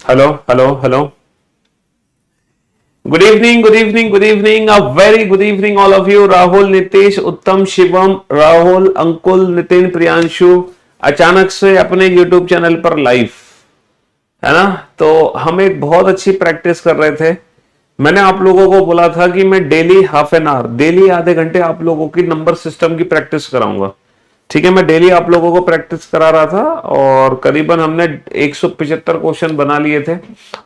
Hello hello hello. Good evening good evening good evening, a very good evening all of you. Rahul, Nitish, उत्तम, शिवम, राहुल, अंकुल, नितिन, प्रियांशु अचानक से अपने YouTube channel पर live, है ना। तो हम एक बहुत अच्छी प्रैक्टिस कर रहे थे। मैंने आप लोगों को बोला था कि मैं daily half an hour, daily आधे घंटे आप लोगों की नंबर सिस्टम की प्रैक्टिस कराऊंगा। ठीक है, मैं डेली आप लोगों को प्रैक्टिस करा रहा था और करीबन हमने 175 क्वेश्चन बना लिए थे।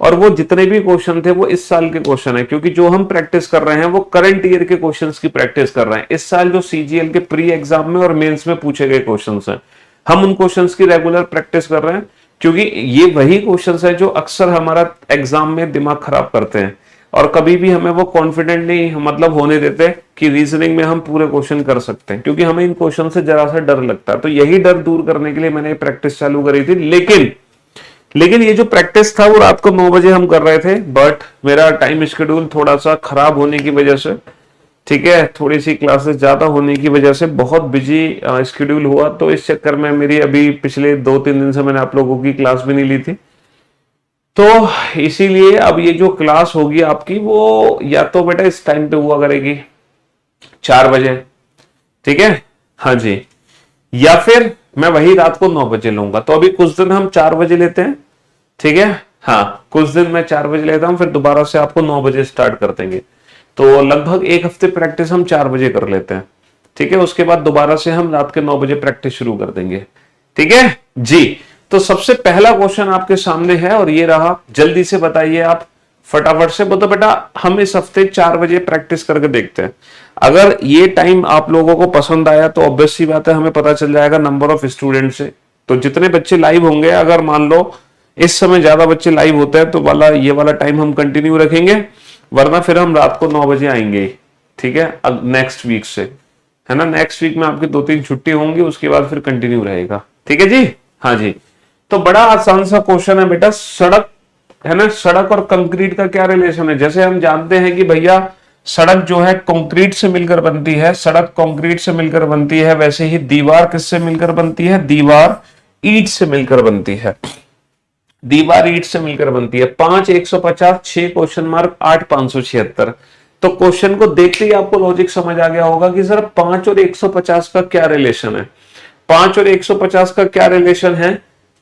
और वो जितने भी क्वेश्चन थे वो इस साल के क्वेश्चन है, क्योंकि जो हम प्रैक्टिस कर रहे हैं वो करंट ईयर के क्वेश्चंस की प्रैक्टिस कर रहे हैं। इस साल जो सीजीएल के प्री एग्जाम में और मेंस में पूछे गए क्वेश्चंस हैं, हम उन क्वेश्चंस की रेगुलर प्रैक्टिस कर रहे हैं, क्योंकि ये वही क्वेश्चंस है जो अक्सर हमारा एग्जाम में दिमाग खराब करते हैं और कभी भी हमें वो कॉन्फिडेंट नहीं मतलब होने देते कि रीजनिंग में हम पूरे क्वेश्चन कर सकते हैं, क्योंकि हमें इन क्वेश्चन से जरा सा डर लगता है। तो यही डर दूर करने के लिए मैंने प्रैक्टिस चालू करी थी। लेकिन ये जो प्रैक्टिस था वो रात को 9 बजे हम कर रहे थे, बट मेरा टाइम शेड्यूल थोड़ा सा खराब होने की वजह से, ठीक है, थोड़ी सी क्लासेस ज्यादा होने की वजह से बहुत बिजी शेड्यूल हुआ। तो इस चक्कर में मेरी अभी पिछले 2-3 दिन से मैंने आप लोगों की क्लास भी नहीं ली थी। तो इसीलिए अब ये जो क्लास होगी आपकी वो या तो बेटा इस टाइम पे हुआ करेगी 4 बजे, ठीक है, हाँ जी, या फिर मैं वही रात को 9 बजे लूंगा। तो अभी कुछ दिन हम 4 बजे लेते हैं, ठीक है, हाँ कुछ दिन मैं 4 बजे लेता हूं, फिर दोबारा से आपको 9 बजे स्टार्ट कर देंगे। तो लगभग एक हफ्ते प्रैक्टिस हम 4 बजे कर लेते हैं, ठीक है। उसके बाद दोबारा से हम रात के 9 बजे प्रैक्टिस शुरू कर देंगे, ठीक है जी। तो सबसे पहला क्वेश्चन आपके सामने है और ये रहा, जल्दी से बताइए आप फटाफट से। तो बेटा हम इस हफ्ते 4 बजे प्रैक्टिस करके देखते हैं। अगर ये टाइम आप लोगों को पसंद आया तो ऑब्वियस सी बात है, हमें पता चल जाएगा नंबर ऑफ स्टूडेंट से। तो जितने बच्चे लाइव होंगे, अगर मान लो इस समय ज्यादा बच्चे लाइव होते हैं तो ये वाला टाइम हम कंटिन्यू रखेंगे, वरना फिर हम रात को 9 बजे आएंगे, ठीक है, अब नेक्स्ट वीक से, है ना। नेक्स्ट वीक में आपकी 2-3 छुट्टी होंगी, उसके बाद फिर कंटिन्यू रहेगा, ठीक है जी, हाँ जी। तो बड़ा आसान सा क्वेश्चन है बेटा, सड़क है ना, सड़क और कंक्रीट का क्या रिलेशन है। जैसे हम जानते हैं कि भैया सड़क जो है कंक्रीट से मिलकर बनती है, सड़क कंक्रीट से मिलकर बनती है, वैसे ही दीवार किससे मिलकर बनती है, दीवार ईंट से मिलकर बनती है, दीवार ईंट से मिलकर बनती है। 5 150, 6 क्वेश्चन मार्क, 8 576। तो क्वेश्चन को देखते ही आपको लॉजिक समझ आ गया होगा कि सर 5 और 150 का क्या रिलेशन है। 5 और 150 का क्या रिलेशन है,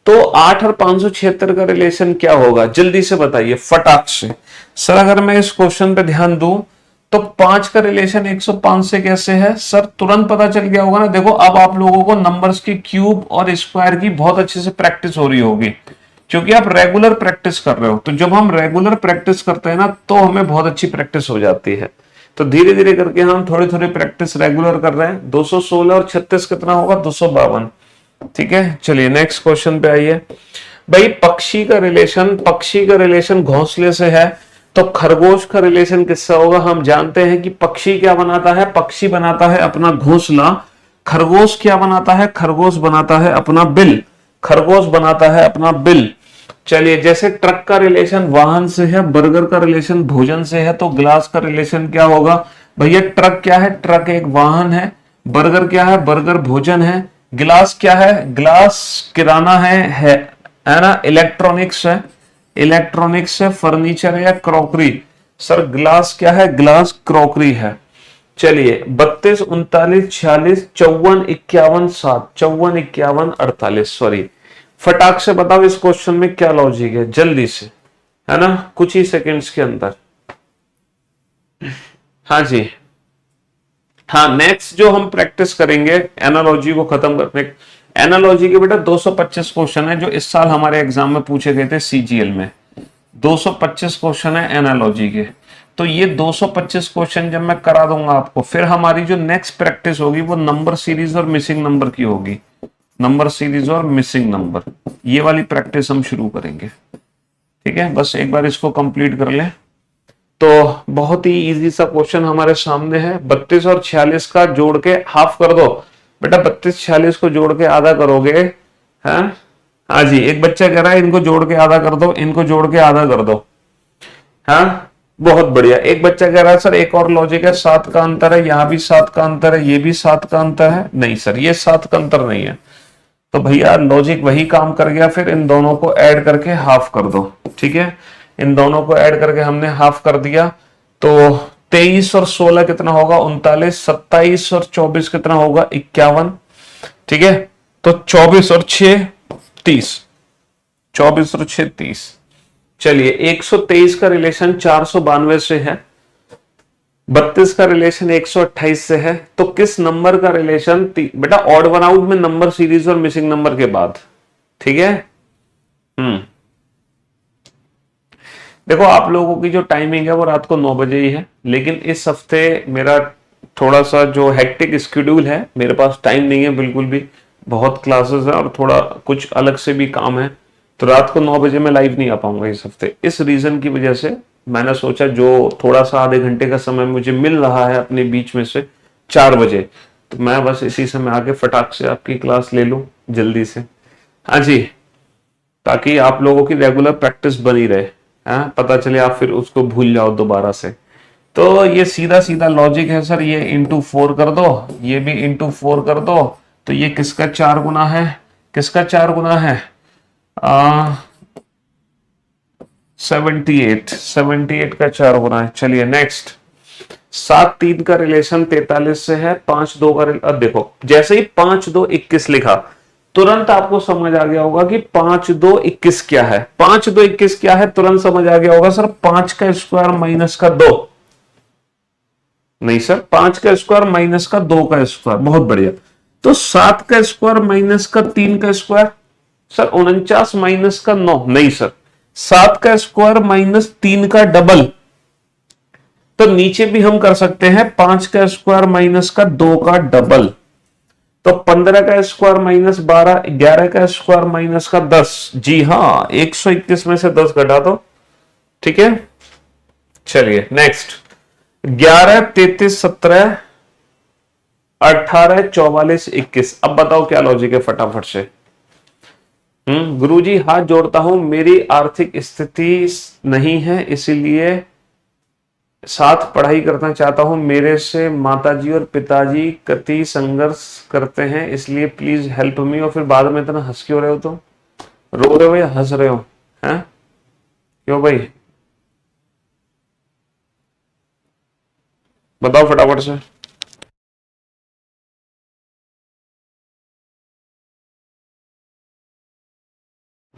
तो 8 और 576 का रिलेशन क्या होगा, जल्दी से बताइए फटाक से। सर अगर मैं इस क्वेश्चन पे ध्यान दूं तो 5 का रिलेशन 105 से कैसे है, सर तुरंत पता चल गया होगा ना। देखो अब आप लोगों को नंबर्स की क्यूब और स्क्वायर की बहुत अच्छे से प्रैक्टिस हो रही होगी, क्योंकि आप रेगुलर प्रैक्टिस कर रहे हो। तो जब हम रेगुलर प्रैक्टिस करते हैं ना तो हमें बहुत अच्छी प्रैक्टिस हो जाती है। तो धीरे धीरे करके हम थोड़ी थोड़ी प्रैक्टिस रेगुलर कर रहे हैं। 216 और 36 कितना होगा, 252, ठीक है। चलिए नेक्स्ट क्वेश्चन पे आइए भाई। पक्षी का रिलेशन घोंसले से है, तो खरगोश का रिलेशन किससे होगा। हम जानते हैं कि पक्षी क्या बनाता है, पक्षी बनाता है अपना घोंसला। खरगोश क्या बनाता है, खरगोश बनाता है अपना बिल, खरगोश बनाता है अपना बिल। चलिए जैसे ट्रक का रिलेशन वाहन से है, बर्गर का रिलेशन भोजन से है, तो ग्लास का रिलेशन क्या होगा भैया। ट्रक क्या है, ट्रक एक वाहन है। बर्गर क्या है, बर्गर भोजन है। ग्लास क्या है, ग्लास किराना है ना, इलेक्ट्रॉनिक्स है, इलेक्ट्रॉनिक्स है, फर्नीचर या क्रॉकरी। सर ग्लास क्या है, ग्लास क्रॉकरी है। चलिए 32 39 46 54 51 7, 54 51 48, सॉरी। फटाक से बताओ इस क्वेश्चन में क्या लॉजिक है, जल्दी से, है ना, कुछ ही सेकंड्स के अंदर। हाँ जी, हाँ नेक्स्ट जो हम प्रैक्टिस करेंगे एनालॉजी को खत्म करने। एनालॉजी के बेटा 225 क्वेश्चन है जो इस साल हमारे एग्जाम में पूछे गए थे सीजीएल में। 225 क्वेश्चन है एनालॉजी के। तो ये 225 क्वेश्चन जब मैं करा दूंगा आपको, फिर हमारी जो नेक्स्ट प्रैक्टिस होगी वो नंबर सीरीज और मिसिंग नंबर की होगी। नंबर सीरीज और मिसिंग नंबर, ये वाली प्रैक्टिस हम शुरू करेंगे, ठीक है। बस एक बार इसको कंप्लीट कर लें। तो बहुत ही इजी सा क्वेश्चन हमारे सामने है। 32 और 46 का जोड़ के हाफ कर दो बेटा। 32 46 को जोड़ के आधा करोगे, है हाँ जी। एक बच्चा कह रहा है इनको जोड़ के आधा कर दो, इनको जोड़ के आधा कर दो, हाँ बहुत बढ़िया। एक बच्चा कह रहा है सर एक और लॉजिक है, 7 का अंतर है, यहां भी 7 का अंतर है, ये भी 7 का अंतर है। नहीं सर ये 7 का अंतर नहीं है। तो भैया लॉजिक वही काम कर गया, फिर इन दोनों को ऐड करके हाफ कर दो। ठीक है, इन दोनों को ऐड करके हमने हाफ कर दिया, तो 23 और 16 कितना होगा 39, 27 और 24 कितना होगा 51। ठीक है, तो 24 और 6 30, 24 और 6 30। चलिए 123 का रिलेशन 492 से है, 32 का रिलेशन 128 से है, तो किस नंबर का रिलेशन बेटा ऑड वन आउट में नंबर सीरीज और मिसिंग नंबर के बाद। ठीक है, देखो आप लोगों की जो टाइमिंग है वो रात को 9 बजे ही है, लेकिन इस हफ्ते मेरा थोड़ा सा जो हेक्टिक स्केड्यूल है, मेरे पास टाइम नहीं है बिल्कुल भी, बहुत क्लासेस है और थोड़ा कुछ अलग से भी काम है, तो रात को 9 बजे मैं लाइव नहीं आ पाऊंगा इस हफ्ते। इस रीजन की वजह से मैंने सोचा जो थोड़ा सा आधे घंटे का समय मुझे मिल रहा है अपने बीच में से 4 बजे, तो मैं बस इसी समय आके फटाक से आपकी क्लास ले लूं जल्दी से। हाँ जी, ताकि आप लोगों की रेगुलर प्रैक्टिस बनी रहे, पता चले आप फिर उसको भूल जाओ दोबारा से। तो ये सीधा सीधा लॉजिक है सर, ये इंटू 4 कर दो, ये भी इंटू 4 कर दो, तो ये किसका 4 गुना है, किसका 4 गुना है 78 का 4 गुना है। चलिए नेक्स्ट, 7 3 का रिलेशन 43 से है, 5 2 का देखो जैसे ही 5 2 21 लिखा तुरंत आपको समझ आ गया होगा कि 5 2 21 क्या है। 5 2 21 क्या है तुरंत समझ आ गया होगा सर, 5 का स्क्वायर माइनस का 2, नहीं सर 5 का स्क्वायर माइनस का 2 का स्क्वायर, बहुत बढ़िया। तो 7 का स्क्वायर माइनस का 3 का स्क्वायर, सर 49 माइनस का 9, नहीं सर 7 का स्क्वायर माइनस 3 का डबल। तो नीचे भी हम कर सकते हैं 5 का स्क्वायर माइनस का 2 का डबल, तो 15 का स्क्वायर माइनस 12, 11 का स्क्वायर माइनस का 10। जी हाँ, 121 में से 10 घटा दो। ठीक है, चलिए नेक्स्ट, 11 33 17 18 44 21। अब बताओ क्या लॉजिक है फटाफट से। गुरुजी हाथ जोड़ता हूं, मेरी आर्थिक स्थिति नहीं है इसीलिए साथ पढ़ाई करना चाहता हूं, मेरे से माताजी और पिताजी कति संघर्ष करते हैं, इसलिए प्लीज हेल्प मी। और फिर बाद में इतना हंस क्यों रहे हो, तुम रो रहे हो या हंस रहे हो, हैं क्यों भाई, बताओ फटाफट से।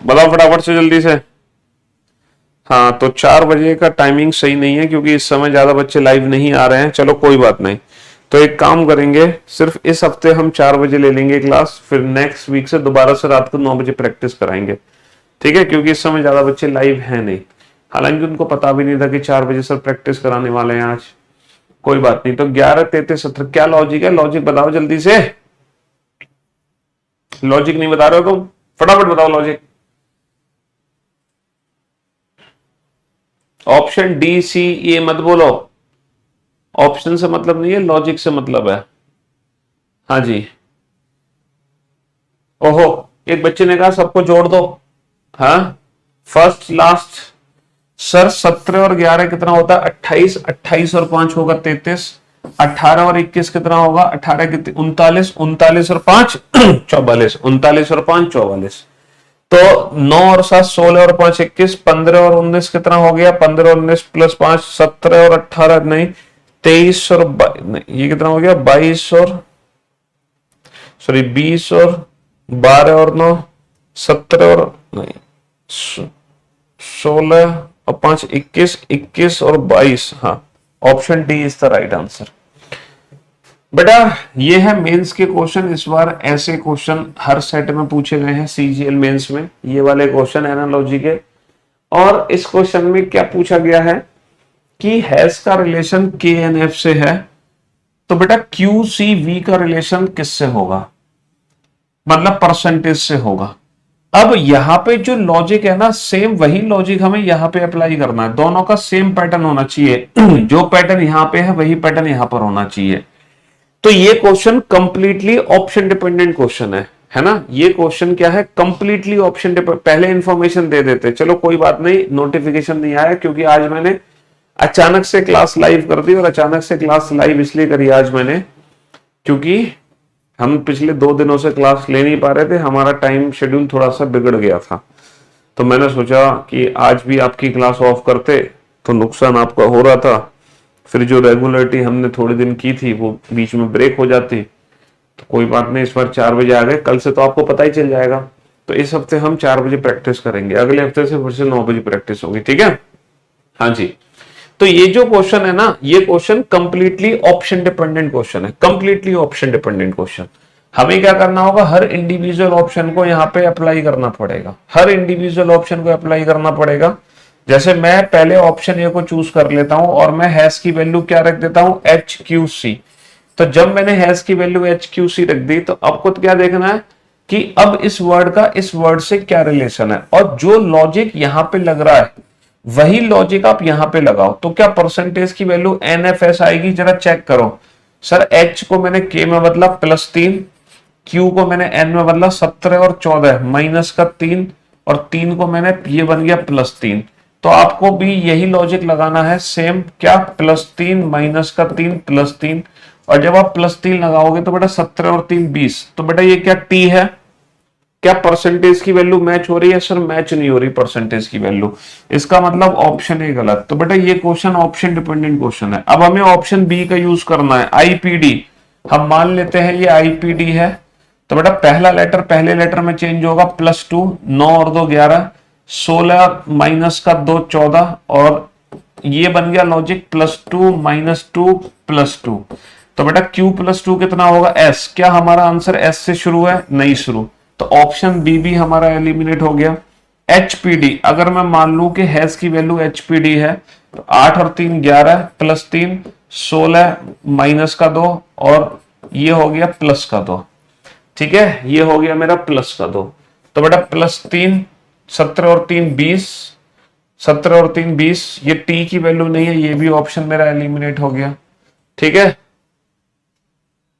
बताओ फटाफट से जल्दी से। हाँ, तो 4 बजे का टाइमिंग सही नहीं है क्योंकि इस समय ज्यादा बच्चे लाइव नहीं आ रहे हैं। चलो कोई बात नहीं, तो एक काम करेंगे, सिर्फ इस हफ्ते हम 4 बजे ले लेंगे क्लास, फिर नेक्स्ट वीक से दोबारा से रात को 9 बजे प्रैक्टिस कराएंगे। ठीक है, क्योंकि इस समय ज्यादा बच्चे लाइव हैं नहीं, हालांकि उनको पता भी नहीं था कि 4 बजे सर प्रैक्टिस कराने वाले हैं आज। कोई बात नहीं, तो 11 33 17 क्या लॉजिक है, लॉजिक बताओ जल्दी से। लॉजिक नहीं बता रहे हो तुम, फटाफट बताओ लॉजिक। ऑप्शन डी सी ये मत बोलो, ऑप्शन से मतलब नहीं है, लॉजिक से मतलब है। हाँ जी, ओहो, एक बच्चे ने कहा सबको जोड़ दो। हाँ, फर्स्ट लास्ट सर 17 और 11 कितना होता है 28, 28 और 5 होगा 33, 18 और 21 कितना होगा 18 कितने 39, 39 और 5 44, 39 और 5 44, तो 9 और 7 16 और 5 21, 15 और 19 कितना हो गया 15 और 19 प्लस 5 17 और 18 नहीं 23 और ये कितना हो गया 22 और सॉरी 20 और 12 और 9 17 और नहीं 16 और 5 21, 21 और 22। हाँ, option D is the right answer. बेटा ये है मेंस के क्वेश्चन, इस बार ऐसे क्वेश्चन हर सेट में पूछे गए हैं सीजीएल मेंस में, ये वाले क्वेश्चन एनालॉजी के। और इस क्वेश्चन में क्या पूछा गया है कि हैश का रिलेशन के एन एफ से है, तो बेटा क्यू सी वी का रिलेशन किससे होगा, मतलब परसेंटेज से होगा। अब यहां पे जो लॉजिक है ना, सेम वही लॉजिक हमें यहां पे अप्लाई करना है, दोनों का सेम पैटर्न होना चाहिए जो पैटर्न यहां पे है वही पैटर्न यहां पर होना चाहिए। तो ये question completely option dependent question है ना, ये क्वेश्चन क्या है कंप्लीटली ऑप्शन डिपेंडेंट। पहले इंफॉर्मेशन दे देते, चलो कोई बात नहीं, नोटिफिकेशन नहीं आया क्योंकि आज मैंने अचानक से क्लास लाइव कर दी, और अचानक से क्लास लाइव इसलिए करी आज मैंने क्योंकि हम पिछले 2 दिनों से क्लास ले नहीं पा रहे थे, हमारा टाइम शेड्यूल थोड़ा सा बिगड़ गया था, तो मैंने सोचा कि आज भी आपकी क्लास ऑफ करते तो नुकसान आपका हो रहा था, फिर जो रेगुलरिटी हमने थोड़े दिन की थी वो बीच में ब्रेक हो जाती। तो कोई बात नहीं, इस बार 4 बजे आ गए, कल से तो आपको पता ही चल जाएगा। तो इस हफ्ते हम 4 बजे प्रैक्टिस करेंगे, अगले हफ्ते से फिर से 9 बजे प्रैक्टिस होगी, ठीक है। हाँ जी, तो ये जो क्वेश्चन है ना, ये question completely option dependent question है, कंप्लीटली ऑप्शन डिपेंडेंट क्वेश्चन। हमें क्या करना होगा, हर इंडिविजुअल ऑप्शन को यहाँ पे अप्लाई करना पड़ेगा, हर इंडिविजुअल ऑप्शन को अप्लाई करना पड़ेगा। जैसे मैं पहले ऑप्शन ए को चूज कर लेता हूं और मैं हैश की वैल्यू क्या रख देता हूं, HQC। तो जब मैंने हैश की वैल्यू HQC रख दी, तो आपको तो क्या देखना है कि अब इस वर्ड का इस वर्ड से क्या रिलेशन है, और जो लॉजिक यहां पे लग रहा है वही लॉजिक आप यहां पे लगाओ। तो क्या परसेंटेज की वैल्यू NFS आएगी, जरा चेक करो। सर H को मैंने K में बदला +3, Q को मैंने N में बदला 17 और 14 -3, और 3 को मैंने ये बन गया +3। तो आपको भी यही लॉजिक लगाना है सेम, क्या +3 -3 +3, और जब आप +3 लगाओगे तो बेटा 17 और 3 20। तो बेटा ये क्या T है, क्या परसेंटेज की वैल्यू मैच हो रही है? सर मैच नहीं हो रही परसेंटेज की वैल्यू, इसका मतलब ऑप्शन ए गलत। तो बेटा ये क्वेश्चन ऑप्शन डिपेंडेंट क्वेश्चन है। अब हमें ऑप्शन बी का यूज करना है, IPD। हम मान लेते हैं ये IPD है, तो बेटा पहला लेटर पहले लेटर में चेंज होगा, +2, 9 और 2 11, 16 -2 14, और ये बन गया लॉजिक +2 -2 +2। तो बेटा Q +2 कितना होगा, S। क्या हमारा आंसर S से शुरू है? नहीं शुरू, तो ऑप्शन बी भी हमारा एलिमिनेट हो गया। HPD, अगर मैं मान लूं कि हैश की वैल्यू HPD है, तो 8 और 3 11 +3 16 -2, और ये हो गया +2। ठीक है, ये हो गया मेरा +2। तो बेटा +3 17 और 3 20, 17 और 3 20, ये T की वैल्यू नहीं है, ये भी ऑप्शन मेरा एलिमिनेट हो गया। ठीक है,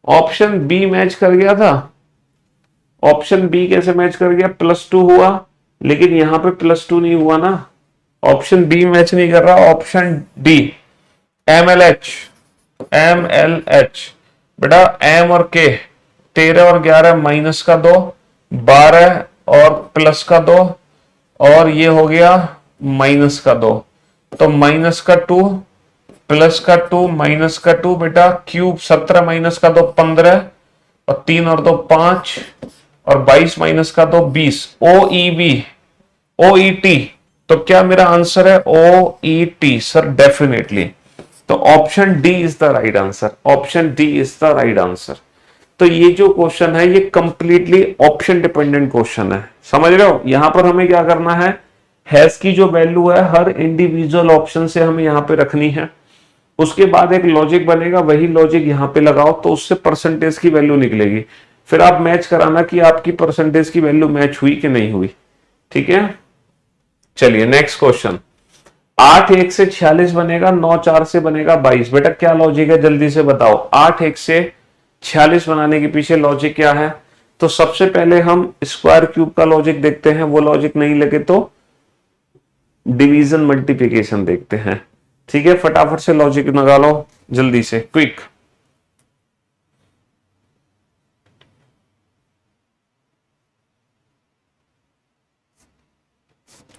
ऑप्शन बी मैच कर गया था। ऑप्शन बी कैसे मैच कर गया, +2 हुआ, लेकिन यहां पे +2 नहीं हुआ ना, ऑप्शन बी मैच नहीं कर रहा। ऑप्शन डी MLH, बेटा M और K 13 और 11 -2 12 और +2, और ये हो गया -2। तो -2 +2 -2, बेटा क्यूब 17 -2 15, और 3 और 2 5, और 22 -2 20। OET, तो क्या मेरा आंसर है OET? Sir definitely. तो option D is the right answer, option D is the right answer. तो ये जो क्वेश्चन है ये कंप्लीटली ऑप्शन डिपेंडेंट क्वेश्चन है, समझ रहे हो। यहां पर हमें क्या करना है, हैश की जो वैल्यू है हर इंडिविजुअल ऑप्शन से हमें यहां पे रखनी है, उसके बाद एक लॉजिक बनेगा, वही लॉजिक यहां पे लगाओ तो उससे परसेंटेज की वैल्यू निकलेगी। फिर आप मैच कराना कि आपकी परसेंटेज की वैल्यू मैच हुई कि नहीं हुई। ठीक है, चलिए नेक्स्ट क्वेश्चन। 8 1 से 46 बनेगा, 9 4 से बनेगा 22। बेटा क्या लॉजिक है, जल्दी से बताओ। 8 1 से 46 बनाने के पीछे लॉजिक क्या है? तो सबसे पहले हम स्क्वायर क्यूब का लॉजिक देखते हैं, वो लॉजिक नहीं लगे तो डिवीजन मल्टीप्लिकेशन देखते हैं। ठीक है, फटाफट से लॉजिक लगा लो जल्दी से, क्विक।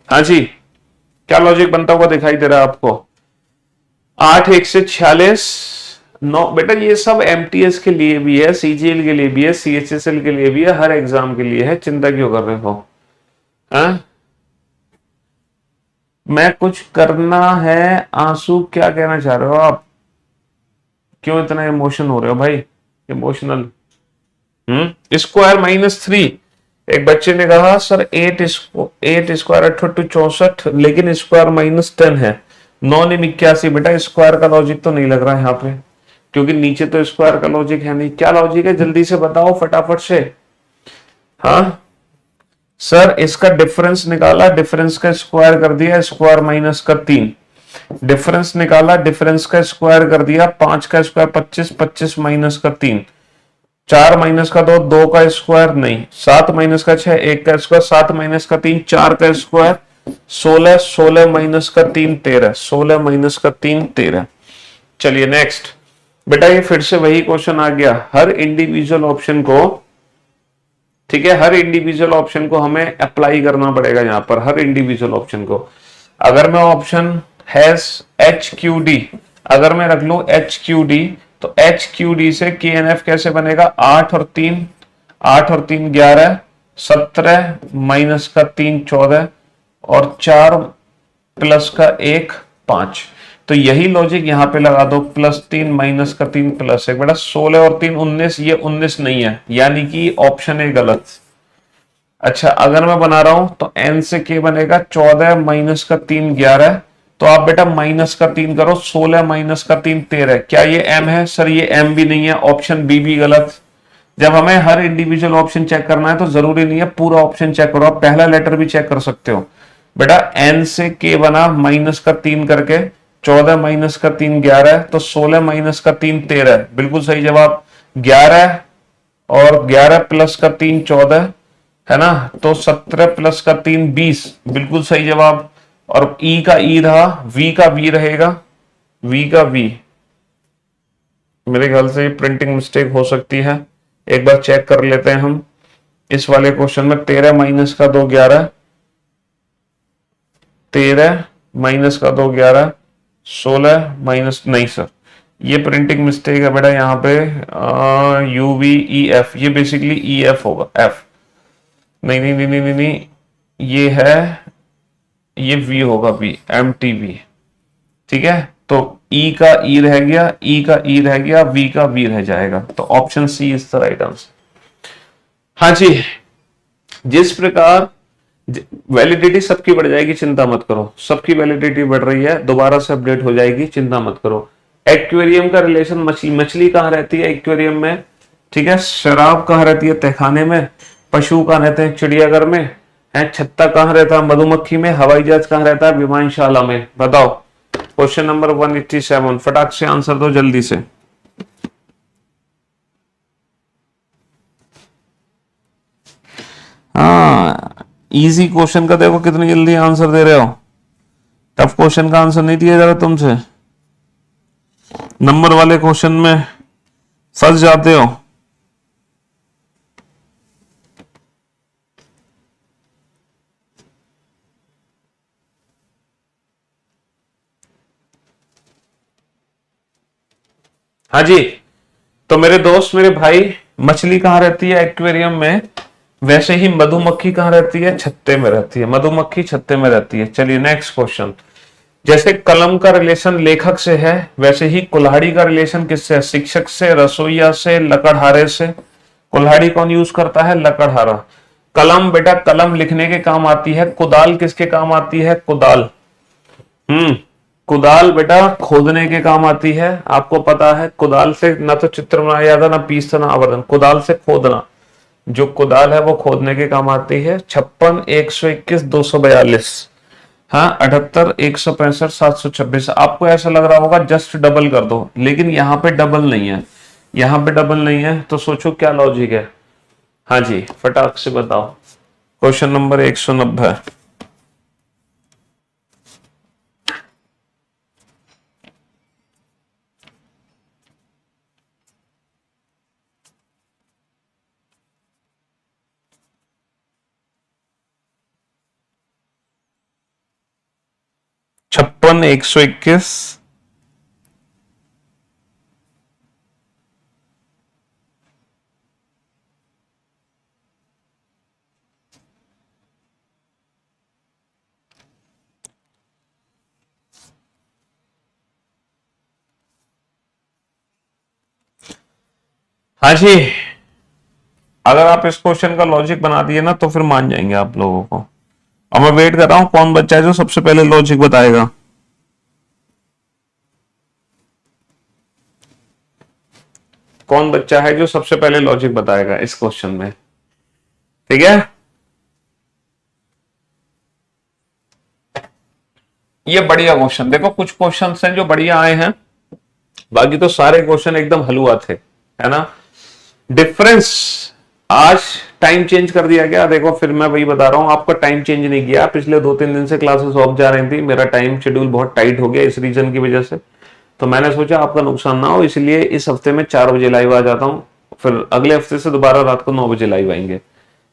हाँ जी, क्या लॉजिक बनता हुआ दिखाई दे रहा है आपको? 8 1 से 46 9। बेटा ये सब MTS के लिए भी है, CGL के लिए भी है, CHSL के लिए भी है, हर एग्जाम के लिए है, चिंता क्यों कर रहे हो? हाँ? मैं कुछ करना है आंसू, क्या कहना चाह रहे हो आप? क्यों इतना इमोशन हो रहे हो भाई, इमोशनल? स्क्वायर -3। एक बच्चे ने कहा सर 8 स्क्वायर 64, लेकिन स्क्वायर -10 है। 9 ने 81। बेटा स्क्वायर का लॉजिक तो नहीं लग रहा है यहाँ पे, क्योंकि नीचे तो स्क्वायर का लॉजिक है नहीं। क्या लॉजिक है, जल्दी से बताओ फटाफट से। हाँ सर, इसका डिफरेंस निकाला, डिफरेंस का स्क्वायर कर दिया, स्क्वायर -3। डिफरेंस निकाला, डिफरेंस का स्क्वायर कर दिया, 5 का स्क्वायर 25, 25 -3, 4 -2 2 का स्क्वायर नहीं, 7 -6 1 का स्क्वायर, 7 -3 4 का स्क्वायर, 16 16 -3 13, 16 -3 13। चलिए नेक्स्ट, बेटा ये फिर से वही क्वेश्चन आ गया, हर इंडिविजुअल ऑप्शन को, ठीक है, हर इंडिविजुअल ऑप्शन को हमें अप्लाई करना पड़ेगा यहां पर, हर इंडिविजुअल ऑप्शन को। अगर मैं option has H Q D, अगर मैं रख लू एच क्यू डी, तो एच क्यू डी से के एन एफ कैसे बनेगा, 8 और 3 11, 17 माइनस का 3 14 और 4 प्लस का 1 5। तो यही लॉजिक यहां पे लगा दो, +3 माइनस का 3 प्लस 1, बेटा 16 और 3 19, ये 19 नहीं है, यानी कि ऑप्शन है गलत। अच्छा अगर मैं बना रहा हूं तो n से k बनेगा 14 माइनस का 3 11, तो आप बेटा माइनस का 3 करो, 16 माइनस का 3 13, क्या ये m है सर, ये m भी नहीं है, ऑप्शन बी भी गलत। जब हमें हर इंडिविजुअल ऑप्शन चेक करना है तो जरूरी नहीं है पूरा ऑप्शन चेक करो, आप पहला लेटर भी चेक कर सकते हो। बेटा n से k बना माइनस का 3 करके, 14 माइनस का 3 11, तो 16 माइनस का 3 13, बिल्कुल सही जवाब। 11 और 11 प्लस का 3 14 है ना, तो 17 प्लस का 3 20, बिल्कुल सही जवाब। और ई का ई रहा, वी का वी रहेगा, वी का वी, मेरे ख्याल से प्रिंटिंग मिस्टेक हो सकती है, एक बार चेक कर लेते हैं हम। इस वाले क्वेश्चन में 13 माइनस का 2 11, 13 माइनस का 2 11, 16 माइनस, नहीं सर ये प्रिंटिंग मिस्टेक है बेटा, यहाँ पे यू वी ई एफ, ये बेसिकली ई एफ होगा, एफ नहीं नहीं नहीं नहीं नहीं, नहीं ये है, ये वी होगा, वी एम टी वी, ठीक है। तो ई का ई रह गया, ई का ई रह गया, वी का वी रह जाएगा, तो option C is the right answer. हाँ जी, जिस प्रकार वैलिडिटी सबकी बढ़ जाएगी, चिंता मत करो, सबकी वैलिडिटी बढ़ रही है, दोबारा से अपडेट हो जाएगी, चिंता मत करो। एक्वेरियम का रिलेशन, मछली, मछली कहाँ रहती है एक्वेरियम में, ठीक है। शराब कहाँ रहती है, तहखाने में। पशु कहाँ रहते हैं, चिड़ियाघर में है। छत्ता कहाँ रहता है, मधुमक्खी में। हवाई जहाज कहाँ रहता है, विमानशाला में। बताओ क्वेश्चन नंबर 187, फटाक से आंसर दो जल्दी से। हाँ, इजी क्वेश्चन का देखो कितनी जल्दी आंसर दे रहे हो, टफ क्वेश्चन का आंसर नहीं दिया जा रहा तुमसे, नंबर वाले क्वेश्चन में फंस जाते हो। हाँ जी, तो मेरे दोस्त, मेरे भाई, मछली कहाँ रहती है एक्वेरियम में, वैसे ही मधुमक्खी कहाँ रहती है, छत्ते में रहती है। मधुमक्खी छत्ते में रहती है। चलिए नेक्स्ट क्वेश्चन। जैसे कलम का रिलेशन लेखक से है, वैसे ही कुल्हाड़ी का रिलेशन किससे है, शिक्षक से, रसोईया से, लकड़हारे से। कुल्हाड़ी कौन यूज करता है, लकड़हारा। कलम बेटा, कलम लिखने के काम आती है। कुदाल किसके काम आती है, कुदाल, कुदाल बेटा खोदने के काम आती है। आपको पता है कुदाल से ना तो चित्र बनाया जाता, ना पीसना, ना आवर्धन, कुदाल से खोदना। जो कुदाल है वो खोदने के काम आती है। 56 121 242, हाँ 78 165 726। आपको ऐसा लग रहा होगा जस्ट डबल कर दो, लेकिन यहाँ पे डबल नहीं है, यहाँ पे डबल नहीं है, तो सोचो क्या लॉजिक है। हाँ जी फटाक से बताओ। Question number 190। छप्पन 121, हाँ जी, अगर आप इस क्वेश्चन का लॉजिक बना दिए ना तो फिर मान जाएंगे आप लोगों को। अब मैं वेट कर रहा हूं कौन बच्चा है जो सबसे पहले लॉजिक बताएगा। कौन बच्चा है जो सबसे पहले लॉजिक बताएगा इस क्वेश्चन में, ठीक है। ये बढ़िया क्वेश्चन, देखो कुछ क्वेश्चन हैं जो बढ़िया आए हैं, बाकी तो सारे क्वेश्चन एकदम हलुआ थे, है ना। डिफरेंस, आज टाइम चेंज कर दिया गया। देखो फिर मैं वही बता रहा हूं, आपका टाइम चेंज नहीं किया। पिछले 2-3 दिन से क्लासेस ऑफ जा रही थी, मेरा टाइम शेड्यूल बहुत टाइट हो गया इस रीजन की वजह से। तो मैंने सोचा आपका नुकसान ना हो, इसलिए इस हफ्ते में 4 बजे लाइव आ जाता हूं, फिर अगले हफ्ते से दोबारा रात को 9 बजे लाइव आएंगे।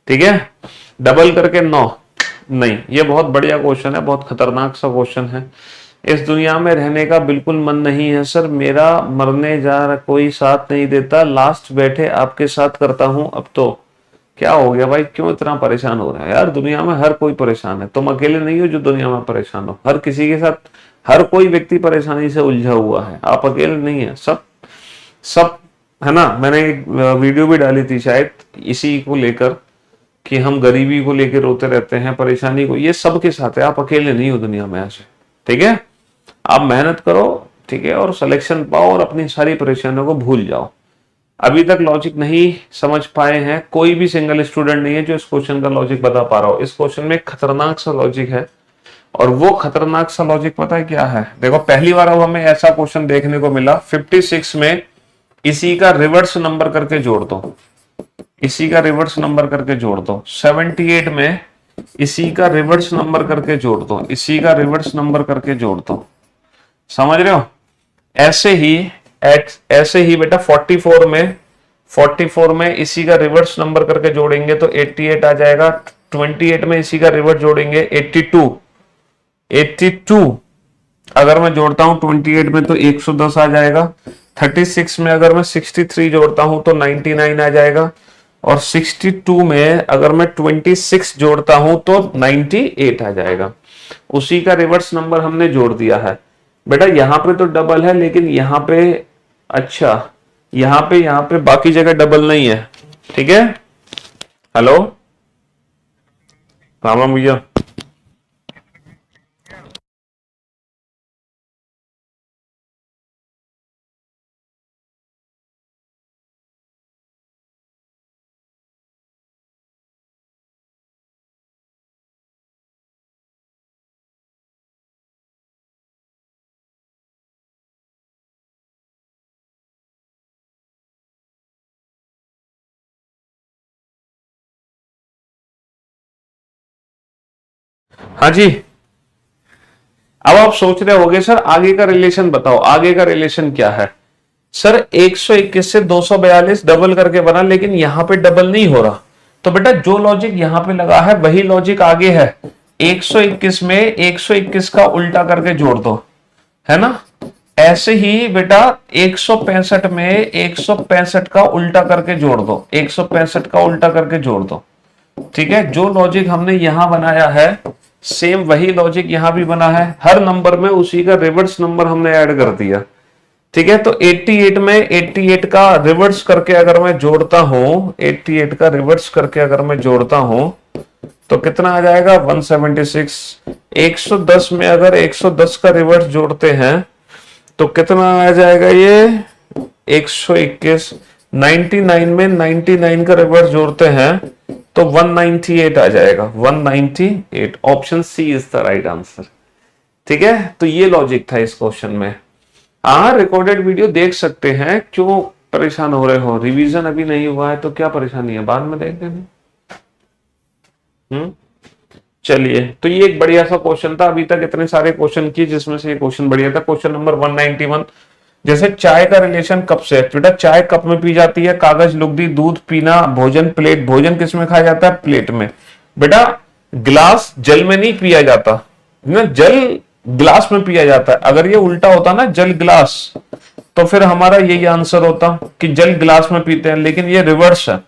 ठीक है, डबल करके 9 नहीं, ये बहुत बढ़िया क्वेश्चन है, बहुत खतरनाक सा क्वेश्चन है। इस दुनिया में रहने का बिल्कुल मन नहीं है सर, मेरा मरने जा रहा, कोई साथ नहीं देता, लास्ट बैठे आपके साथ करता हूं अब तो। क्या हो गया भाई, क्यों इतना परेशान हो रहा है यार? दुनिया में हर कोई परेशान है, तुम अकेले नहीं हो जो दुनिया में परेशान हो, हर किसी के साथ हर कोई व्यक्ति परेशानी से उलझा हुआ है, आप अकेले नहीं है, सब सब है ना। मैंने एक वीडियो भी डाली थी शायद इसी को लेकर कि हम गरीबी को लेकर रोते रहते हैं, परेशानी को, ये सबके साथ है, आप अकेले नहीं हो दुनिया में ऐसे। ठीक है, आप मेहनत करो, ठीक है, और सिलेक्शन पाओ और अपनी सारी परेशानियों को भूल जाओ। अभी तक लॉजिक नहीं समझ पाए हैं, कोई भी सिंगल स्टूडेंट नहीं है जो इस क्वेश्चन का लॉजिक बता पा रहा हो। इस क्वेश्चन में खतरनाक सा लॉजिक है, और वो खतरनाक सा लॉजिक पता है क्या है? देखो, पहली बार अब हमें ऐसा क्वेश्चन देखने को मिला 56 में इसी का रिवर्स नंबर करके जोड़ दो, इसी का रिवर्स नंबर करके जोड़ दो। 78 में इसी का रिवर्स नंबर करके जोड़ दो, इसी का रिवर्स नंबर करके जोड़ दो, समझ रहे हो? ऐसे ही बेटा 44 में इसी का रिवर्स नंबर करके जोड़ेंगे तो 88 आ जाएगा। 28 में इसी का रिवर्स जोड़ेंगे 82 अगर मैं जोड़ता हूं 28 में तो 110 आ जाएगा। 36 में अगर मैं 63 जोड़ता हूं तो 99 आ जाएगा, और 62 में अगर मैं 26 जोड़ता हूं तो 98 आ जाएगा। उसी का रिवर्स नंबर हमने जोड़ दिया है बेटा। यहां पे तो डबल है, लेकिन यहां पे, अच्छा, यहां पे बाकी जगह डबल नहीं है। ठीक है, हेलो राम राम भैया। हाँ जी, अब आप सोच रहे होगे सर आगे का रिलेशन बताओ, आगे का रिलेशन क्या है? सर 121 से 242 डबल करके बना, लेकिन यहां पे डबल नहीं हो रहा, तो बेटा जो लॉजिक यहां पे लगा है वही लॉजिक आगे है। 121 में 121 का उल्टा करके जोड़ दो, है ना? ऐसे ही बेटा 165 में 165 का उल्टा करके जोड़ दो, 165 का उल्टा करके जोड़ दो। ठीक है, जो लॉजिक हमने यहां बनाया है सेम वही लॉजिक यहां भी बना है, हर नंबर में उसी का रिवर्स नंबर हमने ऐड कर दिया। ठीक है, तो 88 में 88 का रिवर्स करके अगर मैं जोड़ता हूं, 88 का रिवर्स करके अगर मैं जोड़ता हूं तो कितना आ जाएगा? 176। 110 में अगर 110 का रिवर्स जोड़ते हैं तो कितना आ जाएगा? ये 121। 99 में 99 का रिवर्स जोड़ते हैं तो 198 आ जाएगा, 198। Option C is the right answer. ठीक है, तो ये लॉजिक था इस क्वेश्चन में। हाँ, रिकॉर्डेड वीडियो देख सकते हैं, क्यों परेशान हो रहे हो? रिवीजन अभी नहीं हुआ है तो क्या परेशानी है, बाद में देख लेंगे। चलिए, तो ये एक बढ़िया सा क्वेश्चन था। अभी तक इतने सारे क्वेश्चन किए जिसमें से ये क्वेश्चन बढ़िया था। क्वेश्चन नंबर 191, जैसे चाय का रिलेशन कप से है। बेटा चाय कप में पी जाती है, कागज लुगदी, दूध पीना, भोजन प्लेट। भोजन किस में खाया जाता है? प्लेट में। बेटा गिलास जल में नहीं पिया जाता ना, जल गिलास में पिया जाता है। अगर ये उल्टा होता ना, जल गिलास, तो फिर हमारा यही आंसर होता कि जल गिलास में पीते हैं, लेकिन ये रिवर्स है,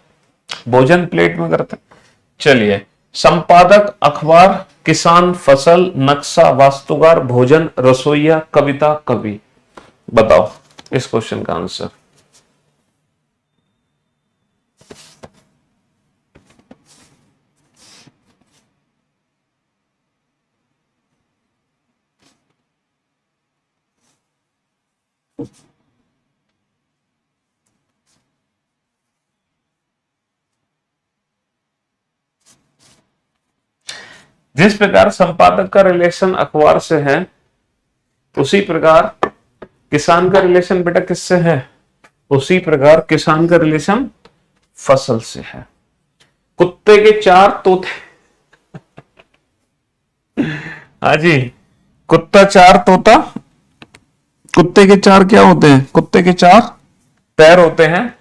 भोजन प्लेट में करते हैं। चलिए, संपादक अखबार, किसान, फसल, नक्शा, वास्तुकार, भोजन, रसोईया, कविता, कवि। बताओ इस क्वेश्चन का आंसर। जिस प्रकार संपादक का रिलेशन अखबार से है, उसी प्रकार किसान का रिलेशन बेटा किससे है? उसी प्रकार किसान का रिलेशन फसल से है। कुत्ते के 4 तोते। हाँ जी, कुत्ता 4 तोता कुत्ते के चार क्या होते हैं? कुत्ते के चार पैर होते हैं।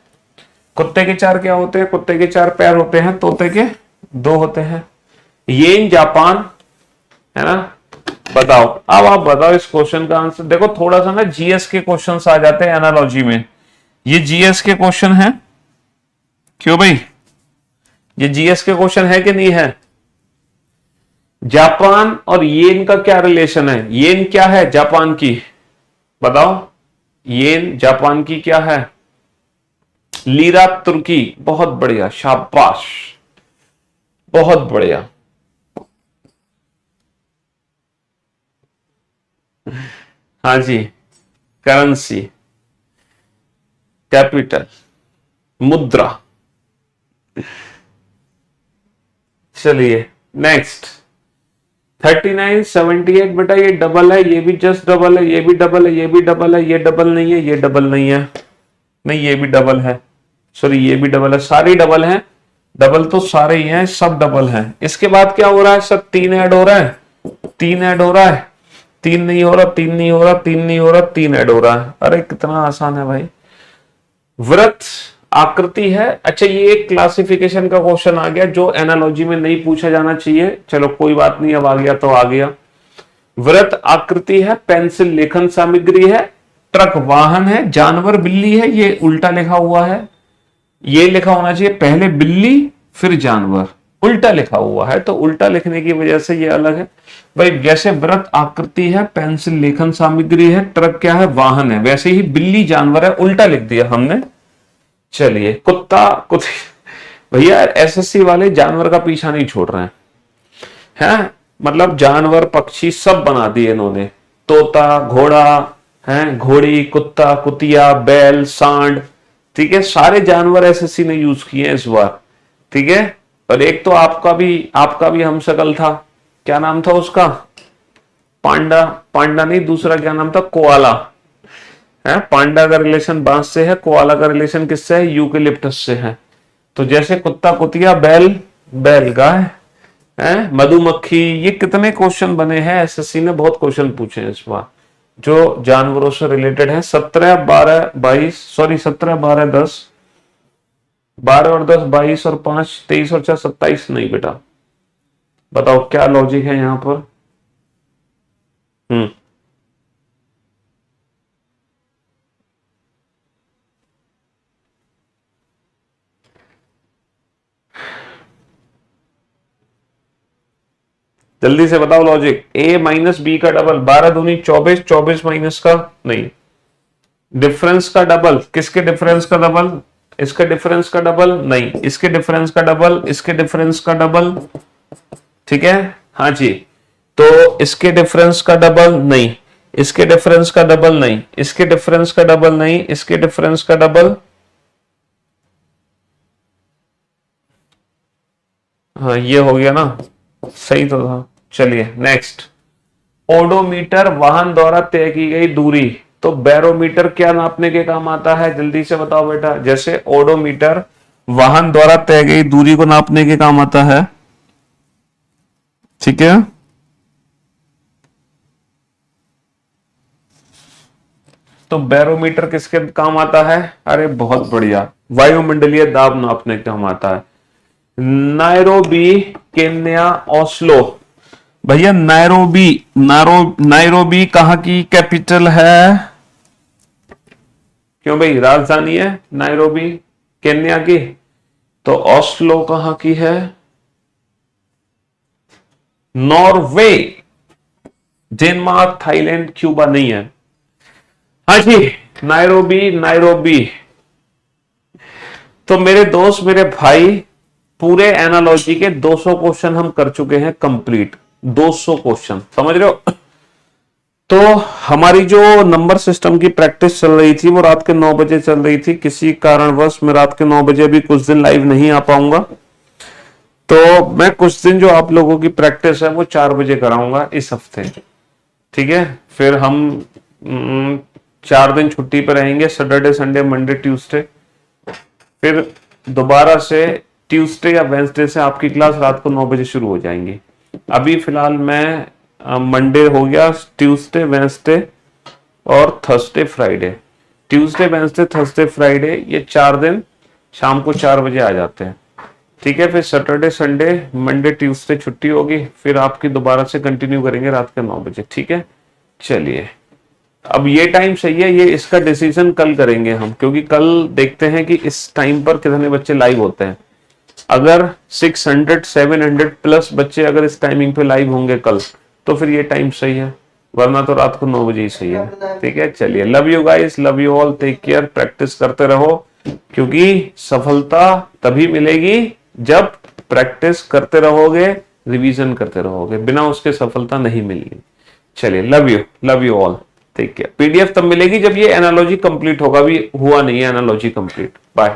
कुत्ते के चार क्या होते हैं? कुत्ते के चार पैर होते हैं, तोते के दो होते हैं। ये जापान है ना। बताओ, अब आप बताओ इस क्वेश्चन का आंसर। देखो थोड़ा सा ना जीएस के क्वेश्चंस आ जाते हैं एनालॉजी में। ये जीएस के क्वेश्चन है क्यों भाई? ये जीएस के क्वेश्चन है कि नहीं है? जापान और येन का क्या रिलेशन है? येन क्या है जापान की? बताओ, येन जापान की क्या है? लीरा तुर्की। बहुत बढ़िया, शाबाश, बहुत बढ़िया। हाँ जी, करेंसी, कैपिटल, मुद्रा। चलिए नेक्स्ट। 3978 बेटा ये डबल है, ये भी जस्ट डबल है, ये भी डबल है, ये भी डबल है, ये डबल नहीं है, ये डबल नहीं है, नहीं ये भी डबल है, सॉरी ये भी डबल है, सारे डबल हैं। डबल तो सारे ही हैं, सब डबल हैं। इसके बाद क्या हो रहा है? सब तीन ऐड हो रहा है, तीन ऐड हो रहा है, तीन नहीं हो रहा, तीन नहीं हो रहा, तीन नहीं हो रहा, तीन ऐड हो रहा है। अरे कितना आसान है भाई। वृत्त आकृति है। अच्छा ये एक क्लासिफिकेशन का क्वेश्चन आ गया जो एनालॉजी में नहीं पूछा जाना चाहिए, चलो कोई बात नहीं, अब आ गया तो आ गया। वृत्त आकृति है, पेंसिल लेखन सामग्री है, ट्रक वाहन है, जानवर बिल्ली है, ये उल्टा लिखा हुआ है। ये लिखा होना चाहिए पहले बिल्ली फिर जानवर, उल्टा लिखा हुआ है, तो उल्टा लिखने की वजह से ये अलग है भाई। जैसे वृत्त आकृति है, पेंसिल लेखन सामग्री है, ट्रक क्या है? वाहन है, वैसे ही बिल्ली जानवर है, उल्टा लिख दिया हमने। चलिए कुत्ता भैया एसएससी वाले जानवर का पीछा नहीं छोड़ रहे हैं, मतलब जानवर पक्षी सब बना दिए इन्होंने। तोता, घोड़ा है, घोड़ी, कुत्ता, कुतिया, बैल, सांड, ठीक है, सारे जानवर एसएससी ने यूज किए हैं इस बार, ठीक है। और एक तो आपका भी हम शकल था, क्या नाम था उसका? पांडा, पांडा नहीं, दूसरा क्या नाम था? कोआला है। पांडा का रिलेशन बांस से है, कोआला का रिलेशन किससे है? यूकेलिप्टस से है। तो जैसे कुत्ता, कुतिया, बैल, बैलगाय है, मधुमक्खी, ये कितने क्वेश्चन बने हैं, एसएससी ने बहुत क्वेश्चन पूछे हैं इस बार जो जानवरों से रिलेटेड है। 17, 12, 22, सॉरी 17, 12, 10, 12 और 10, 22 और 5, 23 और 4, 27 नहीं बेटा। बताओ क्या लॉजिक है यहां पर? जल्दी से बताओ लॉजिक। ए माइनस बी का डबल, 12 दूनी 24, 24 माइनस का नहीं, डिफरेंस का डबल। किसके डिफरेंस का डबल? इसके डिफरेंस का डबल नहीं, इसके डिफरेंस का डबल, इसके डिफरेंस का डबल, ठीक है। हाँ जी, तो इसके डिफरेंस का डबल नहीं, इसके डिफरेंस का डबल नहीं, इसके डिफरेंस का डबल नहीं, इसके डिफरेंस का डबल। हाँ ये हो गया ना, सही तो था। चलिए नेक्स्ट। ओडोमीटर वाहन द्वारा तय की गई दूरी, तो बैरोमीटर क्या नापने के काम आता है? जल्दी से बताओ बेटा। जैसे ओडोमीटर वाहन द्वारा तय गई दूरी को नापने के काम आता है, ठीक है। तो बैरोमीटर किसके काम आता है? अरे बहुत बढ़िया, वायुमंडलीय दाब नापने के काम आता है। Nairobi, Kenya, Oslo. भैया नायरोबी कहां की कैपिटल है? क्यों भाई, राजधानी है नायरोबी केन्या की। तो ओस्लो कहां की है? नॉर्वे, डेनमार्क, थाईलैंड, क्यूबा नहीं है। हाँ जी, नायरोबी। तो मेरे दोस्त, मेरे भाई, पूरे एनालॉजी के 200 क्वेश्चन हम कर चुके हैं कंप्लीट। 200 क्वेश्चन, समझ रहे हो? तो हमारी जो नंबर सिस्टम की प्रैक्टिस चल रही थी वो रात के 9 बजे चल रही थी। किसी कारणवश मैं रात के 9 बजे भी कुछ दिन लाइव नहीं आ पाऊंगा, तो मैं कुछ दिन जो आप लोगों की प्रैक्टिस है वो 4 बजे कराऊंगा इस हफ्ते, ठीक है। फिर हम 4 दिन छुट्टी पर रहेंगे, सैटरडे, संडे, मंडे, ट्यूसडे। फिर दोबारा से ट्यूसडे या वेंसडे से आपकी क्लास रात को 9 बजे शुरू हो जाएंगी। अभी फिलहाल मैं मंडे हो गया, ट्यूसडे, वेंसडे, और Thursday Friday, Tuesday Wednesday Thursday Friday, ये 4 दिन शाम को 4 बजे आ जाते हैं। ठीक है, फिर सैटरडे संडे मंडे ट्यूसडे छुट्टी होगी, फिर आपकी दोबारा से कंटिन्यू करेंगे रात के 9 बजे। ठीक है, चलिए अब ये टाइम सही है, ये इसका डिसीजन कल करेंगे हम, क्योंकि कल देखते हैं कि इस टाइम पर कितने बच्चे लाइव होते हैं। अगर 600 700 प्लस बच्चे अगर इस टाइमिंग पे लाइव होंगे कल, तो फिर ये टाइम सही है, वरना तो रात को 9 बजे ही सही है। ठीक है, चलिए, love you guys, love you all, take care, practice करते रहो, क्योंकि सफलता तभी मिलेगी जब प्रैक्टिस करते रहोगे, रिवीजन करते रहोगे, बिना उसके सफलता नहीं मिलेगी। चलिए, love you all, take care. PDF तब मिलेगी जब ये एनालॉजी कंप्लीट होगा, अभी हुआ नहीं है एनालॉजी कंप्लीट। बाय।